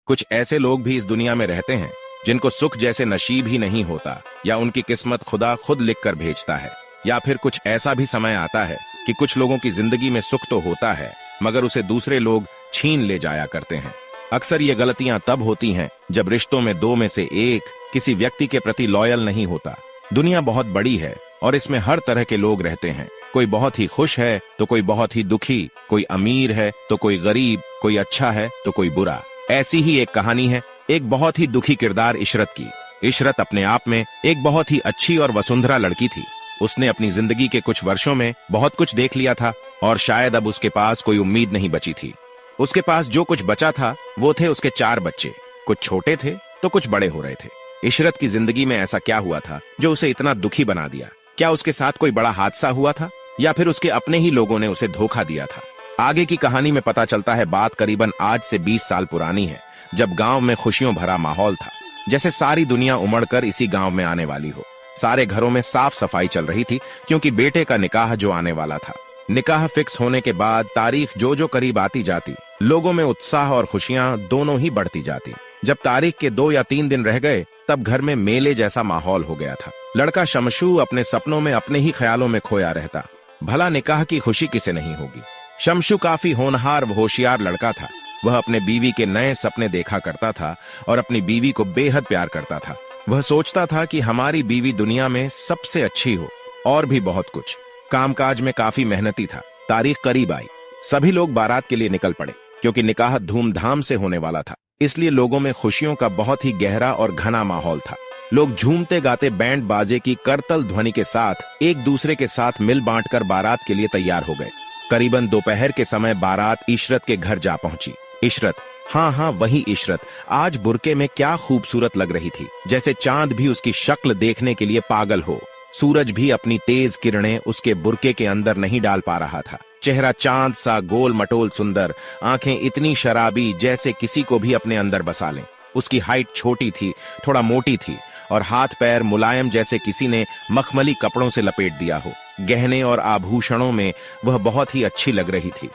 कुछ ऐसे लोग भी इस दुनिया में रहते हैं जिनको सुख जैसे नसीब ही नहीं होता, या उनकी किस्मत खुदा खुद लिख कर भेजता है। या फिर कुछ ऐसा भी समय आता है कि कुछ लोगों की जिंदगी में सुख तो होता है मगर उसे दूसरे लोग छीन ले जाया करते हैं। अक्सर ये गलतियां तब होती हैं जब रिश्तों में दो में से एक किसी व्यक्ति के प्रति लॉयल नहीं होता। दुनिया बहुत बड़ी है और इसमें हर तरह के लोग रहते हैं। कोई बहुत ही खुश है तो कोई बहुत ही दुखी, कोई अमीर है तो कोई गरीब, कोई अच्छा है तो कोई बुरा। ऐसी ही एक कहानी है एक बहुत ही दुखी किरदार इशरत की। इशरत अपने आप में एक बहुत ही अच्छी और वसुंधरा लड़की थी। उसने अपनी जिंदगी के कुछ वर्षों में बहुत कुछ देख लिया था और शायद अब उसके पास कोई उम्मीद नहीं बची थी। उसके पास जो कुछ बचा था वो थे उसके 4 बच्चे। कुछ छोटे थे तो कुछ बड़े हो रहे थे। इशरत की जिंदगी में ऐसा क्या हुआ था जो उसे इतना दुखी बना दिया? क्या उसके साथ कोई बड़ा हादसा हुआ था या फिर उसके अपने ही लोगों ने उसे धोखा दिया था? आगे की कहानी में पता चलता है बात करीबन आज से 20 साल पुरानी है, जब गांव में खुशियों भरा माहौल था, जैसे सारी दुनिया उमड़कर इसी गांव में आने वाली हो। सारे घरों में साफ सफाई चल रही थी क्योंकि बेटे का निकाह जो आने वाला था। निकाह फिक्स होने के बाद तारीख जो जो करीब आती जाती, लोगों में उत्साह और खुशियां दोनों ही बढ़ती जाती। जब तारीख के 2 या 3 दिन रह गए तब घर में मेले जैसा माहौल हो गया था। लड़का शमशू अपने सपनों में अपने ही ख्यालों में खोया रहता। भला निकाह की खुशी किसे नहीं होगी। शमशू काफी होनहार व होशियार लड़का था। वह अपने बीवी के नए सपने देखा करता था और अपनी बीवी को बेहद प्यार करता था। वह सोचता था कि हमारी बीवी दुनिया में सबसे अच्छी हो, और भी बहुत कुछ। कामकाज में काफी मेहनती था। तारीख करीब आई, सभी लोग बारात के लिए निकल पड़े क्योंकि निकाह धूमधाम से होने वाला था। इसलिए लोगों में खुशियों का बहुत ही गहरा और घना माहौल था। लोग झूमते गाते बैंड बाजे की करतल ध्वनि के साथ एक दूसरे के साथ मिल बांटकर बारात के लिए तैयार हो गए। करीबन दोपहर के समय बारात इशरत के घर जा पहुंची। इशरत, हाँ वही इशरत, आज बुरके में क्या खूबसूरत लग रही थी, जैसे चांद भी उसकी शक्ल देखने के लिए पागल हो। सूरज भी अपनी तेज किरणें उसके बुरके के अंदर नहीं डाल पा रहा था। चेहरा चांद सा गोल मटोल सुंदर, आंखें इतनी शराबी जैसे किसी को भी अपने अंदर बसा लें। उसकी हाइट छोटी थी, थोड़ा मोटी थी और हाथ पैर मुलायम जैसे किसी ने मखमली कपड़ों से लपेट दिया हो। गहने और आभूषणों में वह बहुत ही अच्छी लग रही थी।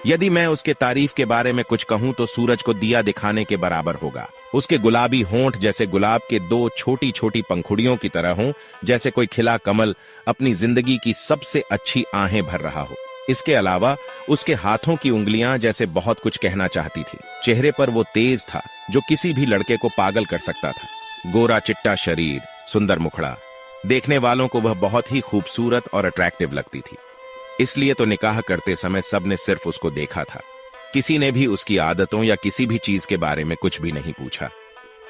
यदि मैं उसके तारीफ के बारे में कुछ कहूं तो सूरज को दिया दिखाने के बराबर होगा। उसके गुलाबी होंठ जैसे गुलाब के 2 छोटी छोटी पंखुड़ियों की तरह हों, जैसे कोई खिला कमल अपनी जिंदगी की सबसे अच्छी आहें भर रहा हो। इसके अलावा उसके हाथों की उंगलियां जैसे बहुत कुछ कहना चाहती थी। चेहरे पर वो तेज था जो किसी भी लड़के को पागल कर सकता था। गोरा चिट्टा शरीर, सुंदर मुखड़ा, देखने वालों को वह बहुत ही खूबसूरत और अट्रैक्टिव लगती थी। इसलिए तो निकाह करते समय सबने सिर्फ उसको देखा था। किसी ने भी उसकी आदतों या किसी भी चीज के बारे में कुछ भी नहीं पूछा।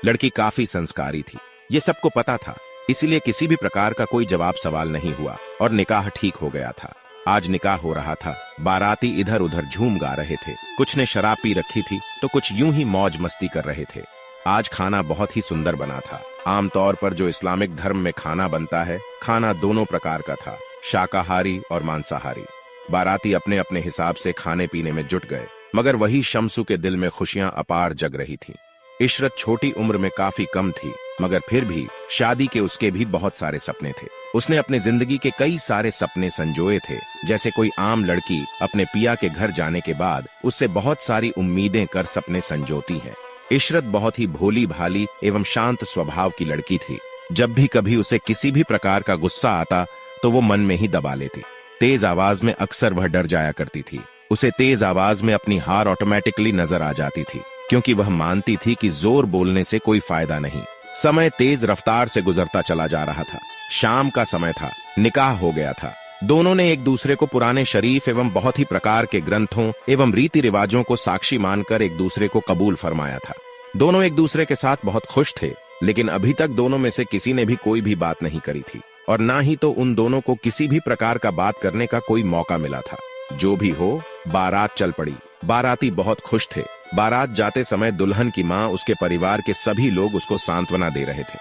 लड़की काफी संस्कारी थी, ये सबको पता था, इसलिए किसी भी प्रकार का कोई जवाब सवाल नहीं हुआ और निकाह ठीक हो गया था। आज निकाह हो रहा था। बाराती इधर उधर झूम गा रहे थे। कुछ ने शराब पी रखी थी तो कुछ यूं ही मौज मस्ती कर रहे थे। आज खाना बहुत ही सुंदर बना था। आमतौर पर जो इस्लामिक धर्म में खाना बनता है, खाना दोनों प्रकार का था, शाकाहारी और मांसाहारी। बाराती अपने अपने हिसाब से खाने पीने में जुट गए, मगर वही शमसू के दिल में खुशियां अपार जग रही थीं। इशरत छोटी उम्र में काफी कम थी, मगर फिर भी शादी के उसके भी बहुत सारे सपने थे। उसने अपने जिंदगी के कई सारे सपने संजोए थे। जैसे कोई आम लड़की अपने पिया के घर जाने के बाद उससे बहुत सारी उम्मीदें कर सपने संजोती है। इशरत बहुत ही भोली भाली एवं शांत स्वभाव की लड़की थी। जब भी कभी उसे किसी भी प्रकार का गुस्सा आता तो वो मन में ही दबा लेती। तेज आवाज में अक्सर वह डर जाया करती थी। उसे तेज आवाज में अपनी हार ऑटोमेटिकली नजर आ जाती थी, क्योंकि वह मानती थी कि जोर बोलने से कोई फायदा नहीं। समय तेज रफ्तार से गुजरता चला जा रहा था। शाम का समय था, निकाह हो गया था। दोनों ने एक दूसरे को पुराने शरीफ एवं बहुत ही प्रकार के ग्रंथों एवं रीति रिवाजों को साक्षी मानकर एक दूसरे को कबूल फरमाया था। दोनों एक दूसरे के साथ बहुत खुश थे, लेकिन अभी तक दोनों में से किसी ने भी कोई भी बात नहीं करी थी और ना ही तो उन दोनों को किसी भी प्रकार का बात करने का कोई मौका मिला था। जो भी हो, बारात चल पड़ी। बाराती बहुत खुश थे। बारात जाते समय दुल्हन की माँ, उसके परिवार के सभी लोग उसको सांत्वना दे रहे थे।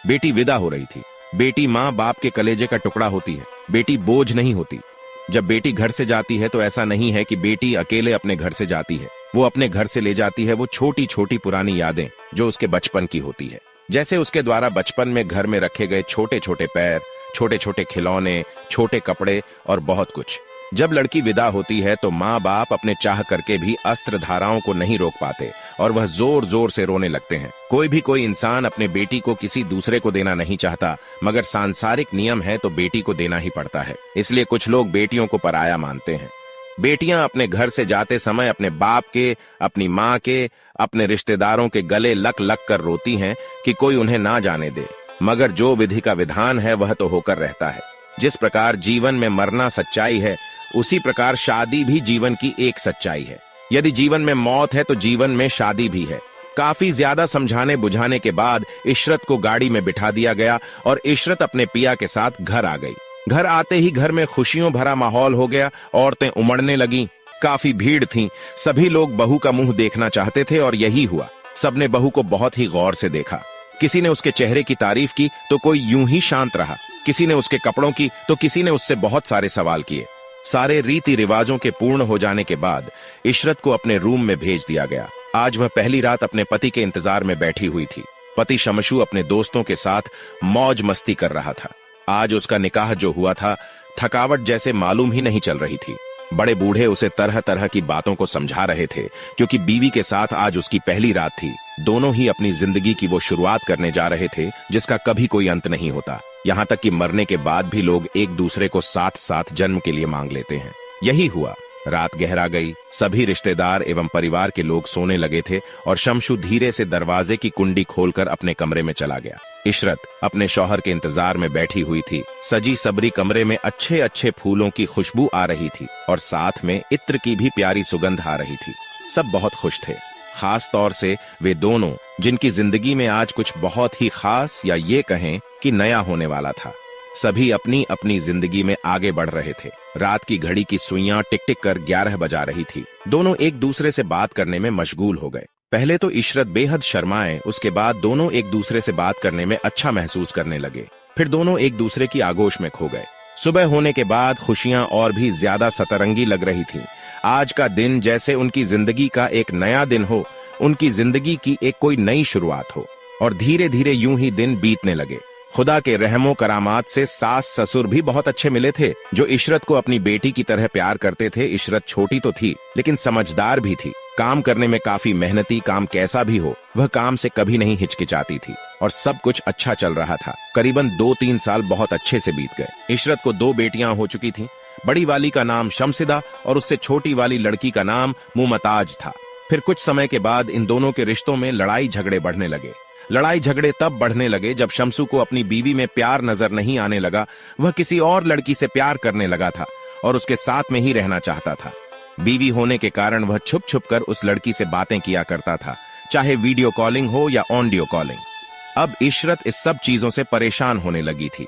बेटी विदा हो रही थी। बेटी माँ बाप के कलेजे का टुकड़ा होती है। बेटी बोझ नहीं होती। जब बेटी घर से जाती है तो ऐसा नहीं है कि बेटी अकेले अपने घर से जाती है। वो अपने घर से ले जाती है वो छोटी छोटी पुरानी यादें जो उसके बचपन की होती है। जैसे उसके द्वारा बचपन में घर में रखे गए छोटे छोटे पैर, छोटे छोटे खिलौने, छोटे कपड़े और बहुत कुछ। जब लड़की विदा होती है तो माँ बाप अपने चाह करके भी अस्त्र धाराओं को नहीं रोक पाते और वह जोर जोर से रोने लगते हैं। कोई इंसान अपने बेटी को किसी दूसरे को देना नहीं चाहता, मगर सांसारिक नियम है तो बेटी को देना ही पड़ता है। इसलिए कुछ लोग बेटियों को पराया मानते हैं। बेटियां अपने घर से जाते समय अपने बाप के, अपनी माँ के, अपने रिश्तेदारों के गले लग लग कर रोती हैं कि कोई उन्हें ना जाने दे, मगर जो विधि का विधान है वह तो होकर रहता है। जिस प्रकार जीवन में मरना सच्चाई है, उसी प्रकार शादी भी जीवन की एक सच्चाई है। यदि जीवन में मौत है तो जीवन में शादी भी है। काफी ज्यादा समझाने बुझाने के बाद इशरत को गाड़ी में बिठा दिया गया और इशरत अपने पिया के साथ घर आ गई। घर आते ही घर में खुशियों भरा माहौल हो गया। औरतें उमड़ने लगीं, काफी भीड़ थी। सभी लोग बहू का मुंह देखना चाहते थे और यही हुआ। सबने बहू को बहुत ही गौर से देखा। किसी ने उसके चेहरे की तारीफ की तो कोई यूं ही शांत रहा, किसी ने उसके कपड़ों की तो किसी ने उससे बहुत सारे सवाल किए। सारे रीति रिवाजों के पूर्ण हो जाने के बाद इशरत को अपने रूम में भेज दिया गया। आज वह पहली रात अपने पति के इंतजार में बैठी हुई थी। पति शमशू अपने दोस्तों के साथ मौज मस्ती कर रहा था। आज उसका निकाह जो हुआ था, थकावट जैसे मालूम ही नहीं चल रही थी। बड़े बूढ़े उसे तरह तरह की बातों को समझा रहे थे, क्योंकि बीवी के साथ आज उसकी पहली रात थी। दोनों ही अपनी जिंदगी की वो शुरुआत करने जा रहे थे जिसका कभी कोई अंत नहीं होता। यहाँ तक कि मरने के बाद भी लोग एक दूसरे को साथ साथ जन्म के लिए मांग लेते हैं। यही हुआ। रात गहरा गई। सभी रिश्तेदार एवं परिवार के लोग सोने लगे थे और शमशू धीरे से दरवाजे की कुंडी खोलकर अपने कमरे में चला गया। इशरत अपने शौहर के इंतजार में बैठी हुई थी। सजी सबरी कमरे में अच्छे अच्छे फूलों की खुशबू आ रही थी और साथ में इत्र की भी प्यारी सुगंध आ रही थी। सब बहुत खुश थे, खास तौर से वे दोनों जिनकी जिंदगी में आज कुछ बहुत ही खास या ये कहें कि नया होने वाला था। सभी अपनी अपनी जिंदगी में आगे बढ़ रहे थे। रात की घड़ी की सुइयां टिक टिक कर 11 बजा रही थी। दोनों एक दूसरे से बात करने में मशगूल हो गए। पहले तो इशरत बेहद शर्माए, उसके बाद दोनों एक दूसरे से बात करने में अच्छा महसूस करने लगे। फिर दोनों एक दूसरे की आगोश में खो गए। सुबह होने के बाद खुशियां और भी ज्यादा सतरंगी लग रही थी। आज का दिन जैसे उनकी जिंदगी का एक नया दिन हो, उनकी जिंदगी की एक कोई नई शुरुआत हो। और धीरे धीरे यूं ही दिन बीतने लगे। खुदा के रहमो करामात से सास ससुर भी बहुत अच्छे मिले थे, जो इशरत को अपनी बेटी की तरह प्यार करते थे। इशरत छोटी तो थी लेकिन समझदार भी थी। काम करने में काफी मेहनती, काम कैसा भी हो वह काम से कभी नहीं हिचकिचाती थी और सब कुछ अच्छा चल रहा था। करीबन 2-3 साल बहुत अच्छे से बीत गए। इशरत को 2 बेटियां हो चुकी थीं। बड़ी वाली का नाम शमसिदा और उससे छोटी वाली लड़की का नाम मुमताज था। फिर कुछ समय के बाद इन दोनों के रिश्तों में लड़ाई झगड़े बढ़ने लगे। लड़ाई झगड़े तब बढ़ने लगे जब शमसू को अपनी बीवी में प्यार नजर नहीं आने लगा। वह किसी और लड़की से प्यार करने लगा था और उसके साथ में ही रहना चाहता था। बीवी होने के कारण वह छुप छुप कर उस लड़की से बातें किया करता था, चाहे वीडियो कॉलिंग हो या ऑडियो कॉलिंग। अब इशरत इस सब चीजों से परेशान होने लगी थी।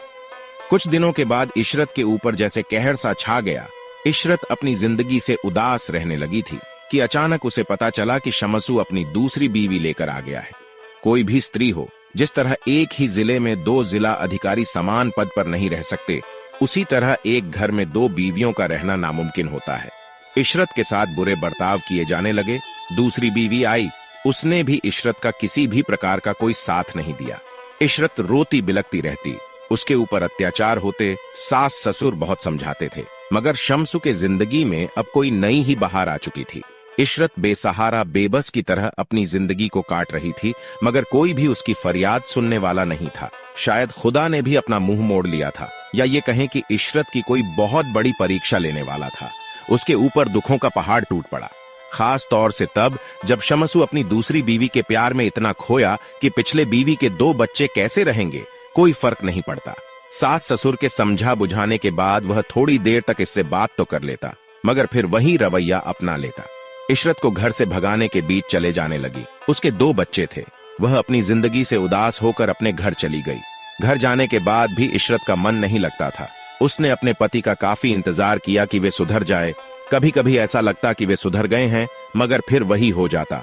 कुछ दिनों के बाद इशरत के ऊपर जैसे कहर सा छा गया। इशरत अपनी जिंदगी से उदास रहने लगी थी कि अचानक उसे पता चला कि शमसू अपनी दूसरी बीवी लेकर आ गया है। कोई भी स्त्री हो, जिस तरह एक ही जिले में 2 जिला अधिकारी समान पद पर नहीं रह सकते, उसी तरह एक घर में 2 बीवियों का रहना नामुमकिन होता है। इशरत के साथ बुरे बर्ताव किए जाने लगे। दूसरी बीवी आई, उसने भी इशरत का किसी भी प्रकार का कोई साथ नहीं दिया। इशरत रोती बिलकती रहती, उसके ऊपर अत्याचार होते। सास ससुर बहुत समझाते थे, मगर शमसू के जिंदगी में अब कोई नई ही बहार आ चुकी थी। इशरत बेसहारा बेबस की तरह अपनी जिंदगी को काट रही थी, मगर कोई भी उसकी फरियाद सुनने वाला नहीं था। शायद खुदा ने भी अपना मुंह मोड़ लिया था, या ये कहें कि इशरत की कोई बहुत बड़ी परीक्षा लेने वाला था। उसके ऊपर दुखों का पहाड़ टूट पड़ा, खास तौर से तब जब शमसू अपनी दूसरी बीवी के प्यार में इतना खोया कि पिछले बीवी के 2 बच्चे कैसे रहेंगे कोई फर्क नहीं पड़ता। सास ससुर के समझा बुझाने के बाद वह थोड़ी देर तक इससे बात तो कर लेता, मगर फिर वही रवैया अपना लेता। इशरत को घर से भगाने के बीच चले जाने लगी। उसके 2 बच्चे थे। वह अपनी जिंदगी से उदास होकर अपने घर चली गई। घर जाने के बाद भी इशरत का मन नहीं लगता था। उसने अपने पति का काफी इंतजार किया कि वे सुधर जाए। कभी कभी ऐसा लगता कि वे सुधर गए हैं, मगर फिर वही हो जाता।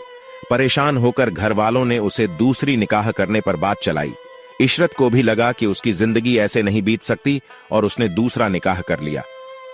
परेशान होकर घर वालों ने उसे दूसरी निकाह करने पर बात चलाई। इशरत को भी लगा कि उसकी जिंदगी ऐसे नहीं बीत सकती और उसने दूसरा निकाह कर लिया।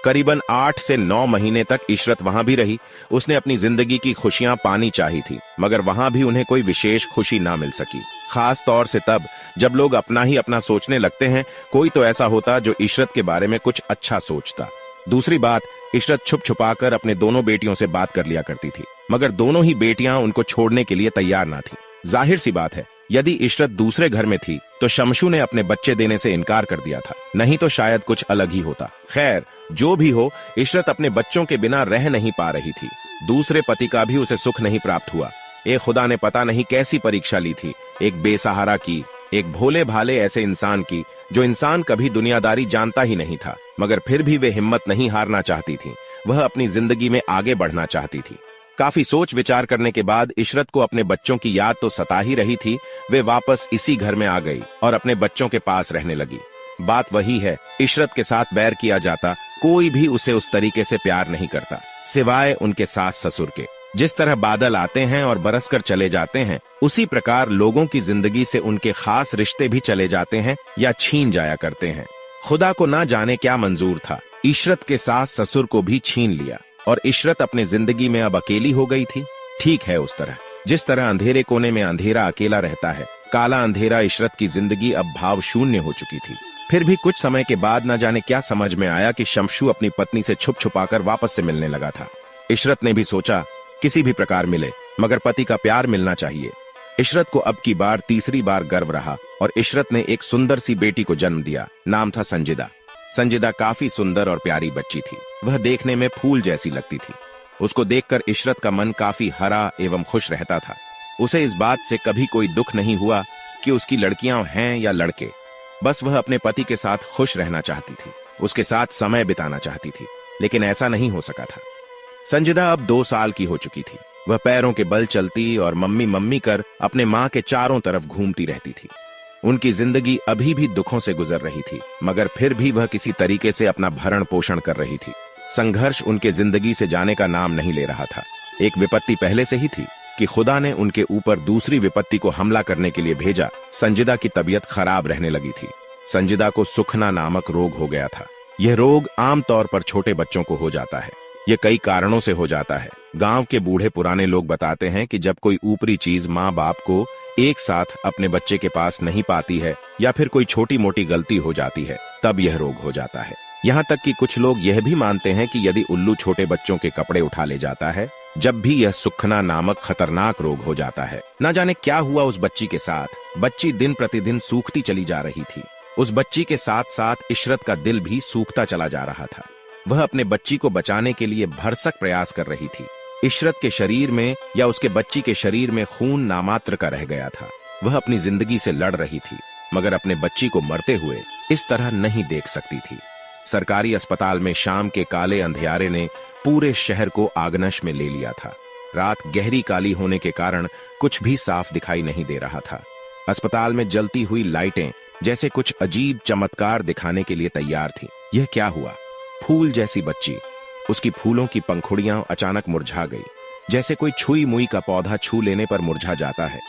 करीबन 8 से 9 महीने तक इशरत वहां भी रही। उसने अपनी जिंदगी की खुशियां पानी चाही थी, मगर वहां भी उन्हें कोई विशेष खुशी ना मिल सकी। खास तौर से तब जब लोग अपना ही अपना सोचने लगते हैं। कोई तो ऐसा होता जो इशरत के बारे में कुछ अच्छा सोचता। दूसरी बात, इशरत छुप छुपाकर अपने दोनों बेटियों से बात कर लिया करती थी, मगर दोनों ही बेटियां उनको छोड़ने के लिए तैयार ना थी। जाहिर सी बात है, यदि इशरत दूसरे घर में थी तो शमशू ने अपने बच्चे देने से इनकार कर दिया था, नहीं तो शायद कुछ अलग ही होता। खैर, जो भी हो, इशरत अपने बच्चों के बिना रह नहीं पा रही थी। दूसरे पति का भी उसे सुख नहीं प्राप्त हुआ। एक खुदा ने पता नहीं कैसी परीक्षा ली थी, एक बेसहारा की, एक भोले भाले ऐसे इंसान की जो इंसान कभी दुनियादारी जानता ही नहीं था, मगर फिर भी वे हिम्मत नहीं हारना चाहती थी। वह अपनी जिंदगी में आगे बढ़ना चाहती थी। काफी सोच विचार करने के बाद इशरत को अपने बच्चों की याद तो सता ही रही थी। वे वापस इसी घर में आ गई और अपने बच्चों के पास रहने लगी। बात वही है, इशरत के साथ बैर किया जाता, कोई भी उसे उस तरीके से प्यार नहीं करता, सिवाय उनके सास ससुर के। जिस तरह बादल आते हैं और बरस कर चले जाते हैं, उसी प्रकार लोगों की जिंदगी से उनके खास रिश्ते भी चले जाते हैं या छीन जाया करते हैं। खुदा को ना जाने क्या मंजूर था, इशरत के सास ससुर को भी छीन लिया और इशरत अपने जिंदगी में अब अकेली हो गई थी। ठीक है, उस तरह जिस तरह अंधेरे कोने में अंधेरा अकेला रहता है, काला अंधेरा इशरत की जिंदगी अब भाव शून्य हो चुकी थी। फिर भी कुछ समय के बाद न जाने क्या समझ में आया कि शमशू अपनी पत्नी से छुप छुपाकर वापस से मिलने लगा था। इशरत ने भी सोचा किसी भी प्रकार मिले, मगर पति का प्यार मिलना चाहिए। इशरत को अब की बार तीसरी बार गर्व रहा और इशरत ने एक सुंदर सी बेटी को जन्म दिया। नाम था संजिदा। संजिदा काफी सुंदर और प्यारी बच्ची थी। वह देखने में फूल जैसी लगती थी। उसको देखकर इशरत का मन काफी हरा एवं खुश रहता था। उसे इस बात से कभी कोई दुख नहीं हुआ कि उसकी लड़कियां हैं या लड़के। बस वह अपने पति के साथ खुश रहना चाहती थी, उसके साथ समय बिताना चाहती थी, लेकिन ऐसा नहीं हो सका था। संजिदा अब 2 साल की हो चुकी थी। वह पैरों के बल चलती और मम्मी मम्मी कर अपने माँ के चारों तरफ घूमती रहती थी। उनकी जिंदगी अभी भी दुखों से गुजर रही थी, मगर फिर भी वह किसी तरीके से अपना भरण पोषण कर रही थी। संघर्ष उनके जिंदगी से जाने का नाम नहीं ले रहा था। एक विपत्ति पहले से ही थी कि खुदा ने उनके ऊपर दूसरी विपत्ति को हमला करने के लिए भेजा। संजिदा की तबीयत खराब रहने लगी थी। संजिदा को सुखना नामक रोग हो गया था। यह रोग आमतौर पर छोटे बच्चों को हो जाता है। यह कई कारणों से हो जाता है। गांव के बूढ़े पुराने लोग बताते हैं कि जब कोई ऊपरी चीज माँ बाप को एक साथ अपने बच्चे के पास नहीं पाती है या फिर कोई छोटी मोटी गलती हो जाती है, तब यह रोग हो जाता है। यहाँ तक कि कुछ लोग यह भी मानते हैं कि यदि उल्लू छोटे बच्चों के कपड़े उठा ले जाता है, जब भी यह सुखना नामक खतरनाक रोग हो जाता है। न जाने क्या हुआ उस बच्ची के साथ। बच्ची दिन प्रतिदिन सूखती चली जा रही थी। उस बच्ची के साथ साथ इशरत का दिल भी सूखता चला जा रहा था। वह अपने बच्ची को बचाने के लिए भरसक प्रयास कर रही थी। इशरत के शरीर में या उसके बच्ची के शरीर में खून नामात्र का रह गया था। वह अपनी जिंदगी से लड़ रही थी, मगर अपने बच्ची को मरते हुए इस तरह नहीं देख सकती थी। सरकारी अस्पताल में शाम के काले अंधियारे ने पूरे शहर को आगनश में ले लिया था। रात गहरी काली होने के कारण कुछ भी साफ दिखाई नहीं दे रहा था। अस्पताल में जलती हुई लाइटें जैसे कुछ अजीब चमत्कार दिखाने के लिए तैयार थी। यह क्या हुआ? फूल जैसी बच्ची, उसकी फूलों की पंखुड़ियां अचानक मुरझा गई, जैसे कोई छुई मुई का पौधा छू लेने पर मुरझा जाता है,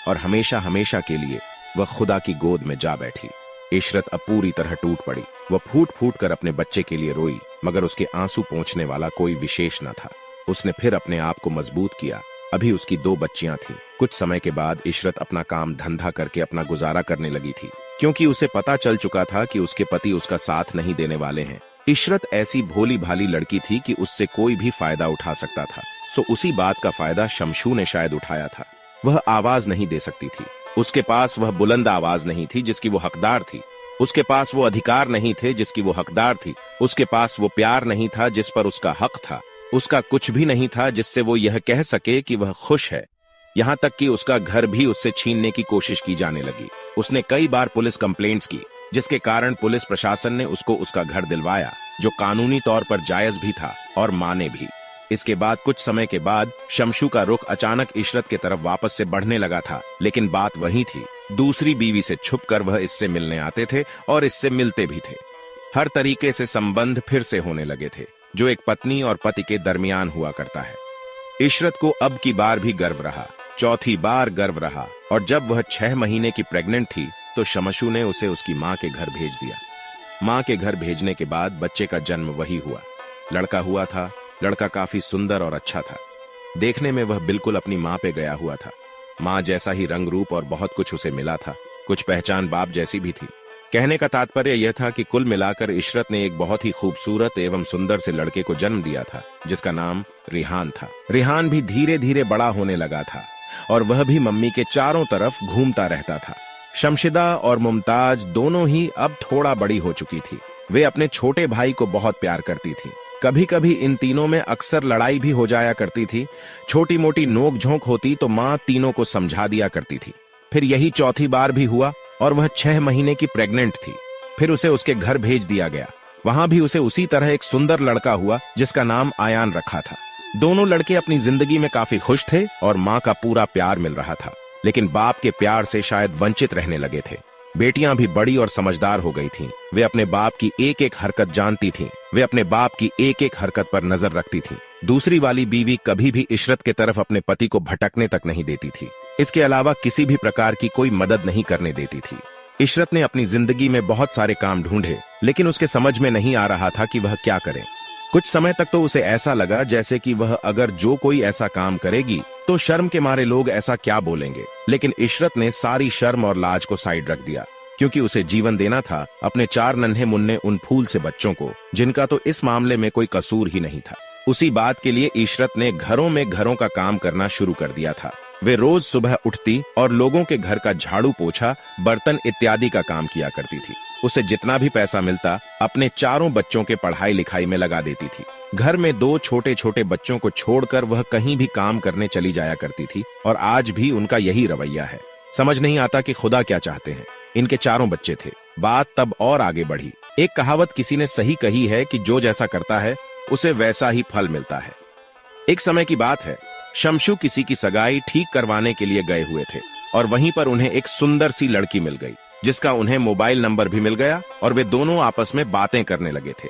और हमेशा हमेशा के लिए वह खुदा की गोद में जा बैठी। इशरत अब पूरी तरह टूट पड़ी। वह फूट फूट कर अपने बच्चे के लिए रोई, मगर उसके आंसू पोंछने वाला कोई विशेष न था। उसने फिर अपने आप को मजबूत किया। अभी उसकी 2 बच्चियां थीं। कुछ समय के बाद इशरत अपना काम धंधा करके अपना गुजारा करने लगी थी, क्योंकि उसे पता चल चुका था कि उसके पति उसका साथ नहीं देने वाले हैं। इशरत ऐसी भोली भाली लड़की थी कि उससे कोई भी फायदा उठा सकता था, सो उसी बात का फायदा शमशू ने शायद उठाया था। वह आवाज नहीं दे सकती थी। उसके पास वह बुलंद आवाज नहीं थी जिसकी वो हकदार थी। उसके पास वो अधिकार नहीं थे जिसकी वो हकदार थी। उसके पास वो प्यार नहीं था जिस पर उसका हक था। उसका कुछ भी नहीं था जिससे वो यह कह सके कि वह खुश है। यहाँ तक कि उसका घर भी उससे छीनने की कोशिश की जाने लगी। उसने कई बार पुलिस कंप्लेंट्स की, जिसके कारण पुलिस प्रशासन ने उसको उसका घर दिलवाया, जो कानूनी तौर पर जायज भी था और माने भी। इसके बाद कुछ समय के बाद शमशू का रुख अचानक इशरत की तरफ वापस से बढ़ने लगा था, लेकिन बात वही थी। दूसरी बीवी से छुपकर वह इससे मिलने आते थे और इससे मिलते भी थे। हर तरीके से संबंध फिर से होने लगे थे, जो एक पत्नी और पति के दरमियान हुआ करता है। इशरत को अब की बार भी गर्व रहा, चौथी बार गर्व रहा, और जब वह 6 महीने की प्रेग्नेंट थी तो शमशू ने उसे उसकी माँ के घर भेज दिया। माँ के घर भेजने के बाद बच्चे का जन्म वही हुआ। लड़का हुआ था। लड़का काफी सुंदर और अच्छा था। देखने में वह बिल्कुल अपनी माँ पे गया हुआ था। माँ जैसा ही रंग रूप और बहुत कुछ उसे मिला था। कुछ पहचान बाप जैसी भी थी। कहने का तात्पर्य यह था कि कुल मिलाकर इशरत ने एक बहुत ही खूबसूरत एवं सुंदर से लड़के को जन्म दिया था, जिसका नाम रिहान था। रिहान भी धीरे धीरे बड़ा होने लगा था और वह भी मम्मी के चारों तरफ घूमता रहता था। शमशिदा और मुमताज दोनों ही अब थोड़ा बड़ी हो चुकी थी। वे अपने छोटे भाई को बहुत प्यार करती थी। कभी कभी इन तीनों में अक्सर लड़ाई भी हो जाया करती थी। छोटी मोटी नोक झोंक होती तो माँ तीनों को समझा दिया करती थी। फिर यही चौथी बार भी हुआ और वह 6 महीने की प्रेग्नेंट थी। फिर उसे उसके घर भेज दिया गया। वहां भी उसे उसी तरह एक सुंदर लड़का हुआ जिसका नाम आयान रखा था। दोनों लड़के अपनी जिंदगी में काफी खुश थे और माँ का पूरा प्यार मिल रहा था, लेकिन बाप के प्यार से शायद वंचित रहने लगे थे। बेटियां भी बड़ी और समझदार हो गई थीं। वे अपने बाप की एक एक हरकत जानती थीं। वे अपने बाप की एक एक हरकत पर नजर रखती थीं। दूसरी वाली बीवी कभी भी इशरत के तरफ अपने पति को भटकने तक नहीं देती थी। इसके अलावा किसी भी प्रकार की कोई मदद नहीं करने देती थी। इशरत ने अपनी जिंदगी में बहुत सारे काम ढूंढे, लेकिन उसके समझ में नहीं आ रहा था कि वह क्या करे। कुछ समय तक तो उसे ऐसा लगा जैसे कि वह अगर जो कोई ऐसा काम करेगी तो शर्म के मारे लोग ऐसा क्या बोलेंगे। लेकिन इशरत ने सारी शर्म और लाज को साइड रख दिया, क्योंकि उसे जीवन देना था अपने 4 नन्हे मुन्ने उन फूल से बच्चों को, जिनका तो इस मामले में कोई कसूर ही नहीं था। उसी बात के लिए इशरत ने घरों में घरों का काम करना शुरू कर दिया था। वे रोज सुबह उठती और लोगों के घर का झाड़ू पोछा, बर्तन इत्यादि का काम किया करती थी। उसे जितना भी पैसा मिलता अपने 4 बच्चों के पढ़ाई लिखाई में लगा देती थी। घर में 2 छोटे छोटे बच्चों को छोड़कर वह कहीं भी काम करने चली जाया करती थी और आज भी उनका यही रवैया है। समझ नहीं आता कि खुदा क्या चाहते हैं। इनके 4 बच्चे थे। बात तब और आगे बढ़ी। एक कहावत किसी ने सही कही है कि जो जैसा करता है उसे वैसा ही फल मिलता है। एक समय की बात है, शमशू किसी की सगाई ठीक करवाने के लिए गए हुए थे और वहीं पर उन्हें एक सुंदर सी लड़की मिल गई, जिसका उन्हें मोबाइल नंबर भी मिल गया और वे दोनों आपस में बातें करने लगे थे।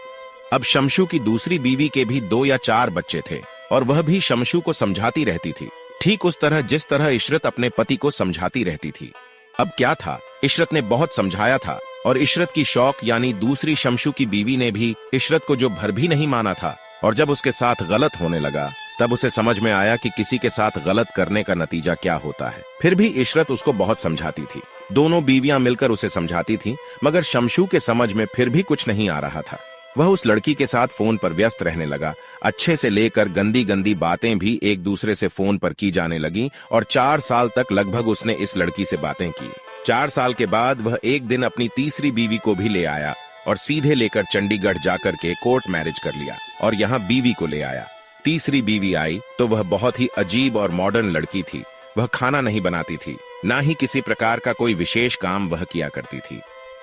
अब शमशू की दूसरी बीवी के भी 2 या 4 बच्चे थे और वह भी शमशू को समझाती रहती थी, ठीक उस तरह जिस तरह इशरत अपने पति को समझाती रहती थी। अब क्या था, इशरत ने बहुत समझाया था और इशरत की शौक यानी दूसरी शमशू की बीवी ने भी इशरत को जो भर भी नहीं माना था। और जब उसके साथ गलत होने लगा तब उसे समझ में आया कि किसी के साथ गलत करने का नतीजा क्या होता है। फिर भी इशरत उसको बहुत समझाती थी। दोनों बीवियां मिलकर उसे समझाती थीं, मगर शमशू के समझ में फिर भी कुछ नहीं आ रहा था। वह उस लड़की के साथ फोन पर व्यस्त रहने लगा। अच्छे से लेकर गंदी गंदी बातें भी एक दूसरे से फोन पर की जाने लगी और 4 साल तक लगभग उसने इस लड़की से बातें की। 4 साल के बाद वह एक दिन अपनी तीसरी बीवी को भी ले आया और सीधे लेकर चंडीगढ़ जाकर के कोर्ट मैरिज कर लिया और यहाँ बीवी को ले आया। तीसरी बीवी आई तो वह बहुत ही अजीब और मॉडर्न लड़की थी। वह खाना नहीं बनाती थी, ना ही किसी प्रकार का कोई विशेष काम वह किया करती थी।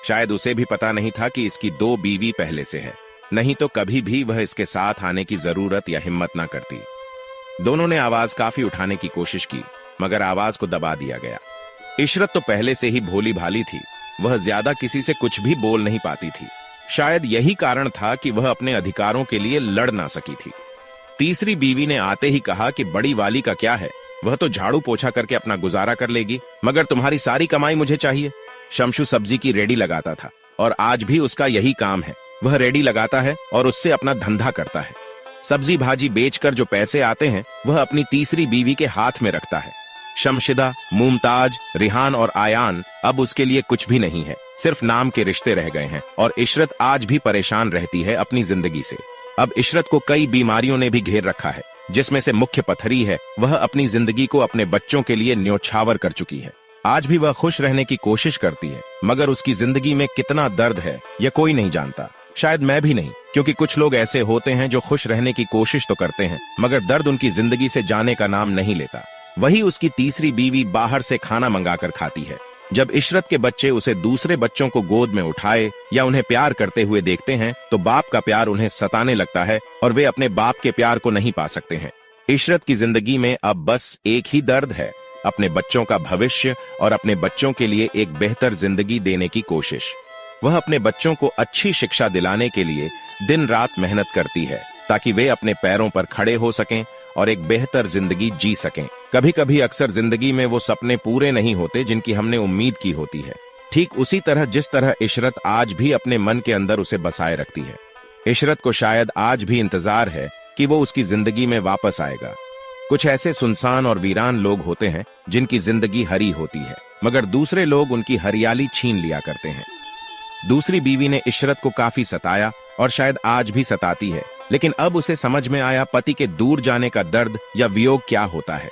शायद उसे भी पता नहीं था कि इसकी 2 बीवी पहले से है, नहीं तो कभी भी वह इसके साथ आने की जरूरत या हिम्मत ना करती। दोनों ने आवाज काफी उठाने की कोशिश की, मगर आवाज को दबा दिया गया। इशरत तो पहले से ही भोली भाली थी। वह ज्यादा किसी से कुछ भी बोल नहीं पाती थी। शायद यही कारण था कि वह अपने अधिकारों के लिए लड़ ना सकी थी। तीसरी बीवी ने आते ही कहा कि बड़ी वाली का क्या है, वह तो झाड़ू पोछा करके अपना गुजारा कर लेगी, मगर तुम्हारी सारी कमाई मुझे चाहिए। शमशू सब्जी की रेडी लगाता था और आज भी उसका यही काम है। वह रेडी लगाता है और उससे अपना धंधा करता है। सब्जी भाजी बेचकर जो पैसे आते हैं वह अपनी तीसरी बीवी के हाथ में रखता है। शमशिदा, मुमताज, रिहान और आयान अब उसके लिए कुछ भी नहीं है, सिर्फ नाम के रिश्ते रह गए हैं और इशरत आज भी परेशान रहती है अपनी जिंदगी से। अब इशरत को कई बीमारियों ने भी घेर रखा है, जिसमें से मुख्य पथरी है। वह अपनी जिंदगी को अपने बच्चों के लिए न्योछावर कर चुकी है। आज भी वह खुश रहने की कोशिश करती है, मगर उसकी जिंदगी में कितना दर्द है यह कोई नहीं जानता। शायद मैं भी नहीं, क्योंकि कुछ लोग ऐसे होते हैं जो खुश रहने की कोशिश तो करते हैं, मगर दर्द उनकी जिंदगी से जाने का नाम नहीं लेता। वही उसकी तीसरी बीवी बाहर से खाना मंगाकर खाती है। जब इशरत के बच्चे उसे दूसरे बच्चों को गोद में उठाए या उन्हें प्यार करते हुए देखते हैं तो बाप का प्यार उन्हें सताने लगता है और वे अपने बाप के प्यार को नहीं पा सकते हैं। इशरत की जिंदगी में अब बस एक ही दर्द है, अपने बच्चों का भविष्य और अपने बच्चों के लिए एक बेहतर जिंदगी देने की कोशिश। वह अपने बच्चों को अच्छी शिक्षा दिलाने के लिए दिन रात मेहनत करती है ताकि वे अपने पैरों पर खड़े हो सकें और एक बेहतर जिंदगी जी सकें। कभी कभी अक्सर जिंदगी में वो सपने पूरे नहीं होते जिनकी हमने उम्मीद की होती है, ठीक उसी तरह जिस तरह इशरत आज भी अपने मन के अंदर उसे बसाए रखती है। इशरत को शायद आज भी इंतजार है कि वो उसकी जिंदगी में वापस आएगा। कुछ ऐसे सुनसान और वीरान लोग होते हैं जिनकी जिंदगी हरी होती है, मगर दूसरे लोग उनकी हरियाली छीन लिया करते हैं। दूसरी बीवी ने इशरत को काफी सताया और शायद आज भी सताती है, लेकिन अब उसे समझ में आया पति के दूर जाने का दर्द या वियोग क्या होता है।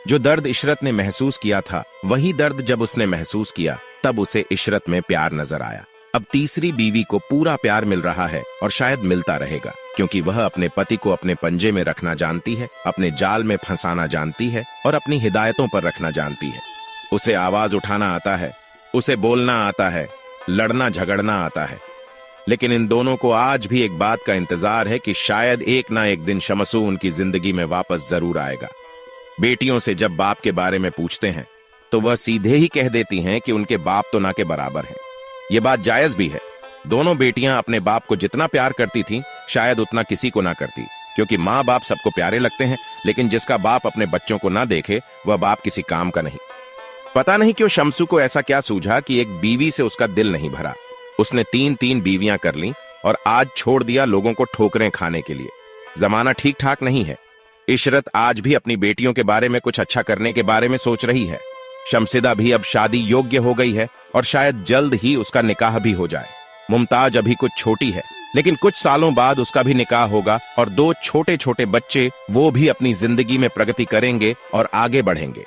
जो दर्द इशरत ने महसूस किया था, वही दर्द जब उसने महसूस किया तब उसे इशरत में प्यार नजर आया। अब तीसरी बीवी को पूरा प्यार मिल रहा है और शायद मिलता रहेगा, क्योंकि वह अपने पति को अपने पंजे में रखना जानती है, अपने जाल में फंसाना जानती है और अपनी हिदायतों पर रखना जानती है। उसे आवाज उठाना आता है, उसे बोलना आता है, लड़ना झगड़ना आता है। लेकिन इन दोनों को आज भी एक बात का इंतजार है कि शायद एक ना एक दिन शमसू उनकी जिंदगी में वापस जरूर आएगा। बेटियों से जब बाप के बारे में पूछते हैं तो वह सीधे ही कह देती हैं कि उनके बाप तो ना के बराबर हैं। ये बात जायज भी है। दोनों बेटियां अपने बाप को जितना प्यार करती थीं, शायद उतना किसी को ना करती, क्योंकि माँ बाप सबको प्यारे लगते हैं, लेकिन जिसका बाप अपने बच्चों को ना देखे वह बाप किसी काम का नहीं। पता नहीं क्यों शमसू को ऐसा क्या सूझा कि एक बीवी से उसका दिल नहीं भरा। उसने 3 बीवियां कर लीं और आज छोड़ दिया लोगों को ठोकरें खाने के लिए। जमाना ठीक ठाक नहीं है। इशरत आज भी अपनी बेटियों के बारे में कुछ अच्छा करने के बारे में सोच रही है। शमसिदा भी अब शादी योग्य हो गई है और शायद जल्द ही उसका निकाह भी हो जाए। मुमताज अभी कुछ छोटी है, लेकिन कुछ सालों बाद उसका भी निकाह होगा और 2 छोटे छोटे बच्चे, वो भी अपनी जिंदगी में प्रगति करेंगे और आगे बढ़ेंगे।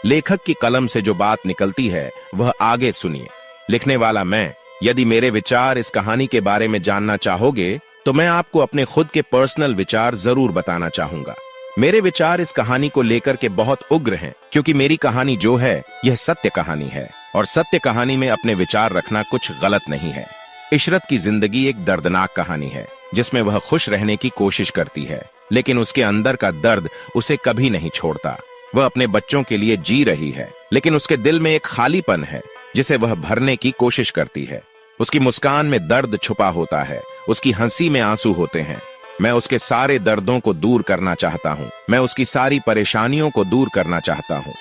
लेखक की कलम से जो बात निकलती है वह आगे सुनिए। लिखने वाला मैं। यदि मेरे विचार इस कहानी के बारे में जानना चाहोगे तो मैं आपको अपने खुद के पर्सनल विचार जरूर बताना चाहूंगा। मेरे विचार इस कहानी को लेकर के बहुत उग्र हैं, क्योंकि मेरी कहानी जो है यह सत्य कहानी है और सत्य कहानी में अपने विचार रखना कुछ गलत नहीं है। इशरत की जिंदगी एक दर्दनाक कहानी है, जिसमें वह खुश रहने की कोशिश करती है, लेकिन उसके अंदर का दर्द उसे कभी नहीं छोड़ता। वह अपने बच्चों के लिए जी रही है, लेकिन उसके दिल में एक खालीपन है जिसे वह भरने की कोशिश करती है। उसकी मुस्कान में दर्द छुपा होता है, उसकी हंसी में आंसू होते हैं। मैं उसके सारे दर्दों को दूर करना चाहता हूँ। मैं उसकी सारी परेशानियों को दूर करना चाहता हूँ।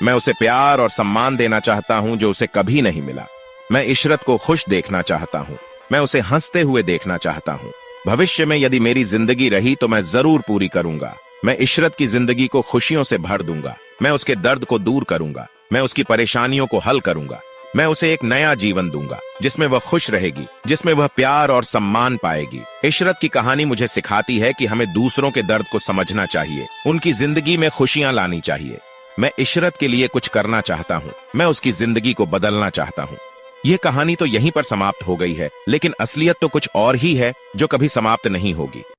मैं उसे प्यार और सम्मान देना चाहता हूँ जो उसे कभी नहीं मिला। मैं इशरत को खुश देखना चाहता हूँ। मैं उसे हंसते हुए देखना चाहता हूँ। भविष्य में यदि मेरी जिंदगी रही तो मैं जरूर पूरी करूंगा। मैं इशरत की जिंदगी को खुशियों से भर दूंगा। मैं उसके दर्द को दूर करूंगा। मैं उसकी परेशानियों को हल करूंगा। मैं उसे एक नया जीवन दूंगा जिसमें वह खुश रहेगी, जिसमें वह प्यार और सम्मान पाएगी। इशरत की कहानी मुझे सिखाती है कि हमें दूसरों के दर्द को समझना चाहिए, उनकी जिंदगी में खुशियां लानी चाहिए। मैं इशरत के लिए कुछ करना चाहता हूँ। मैं उसकी जिंदगी को बदलना चाहता हूँ। यह कहानी तो यहीं पर समाप्त हो गई है, लेकिन असलियत तो कुछ और ही है जो कभी समाप्त नहीं होगी।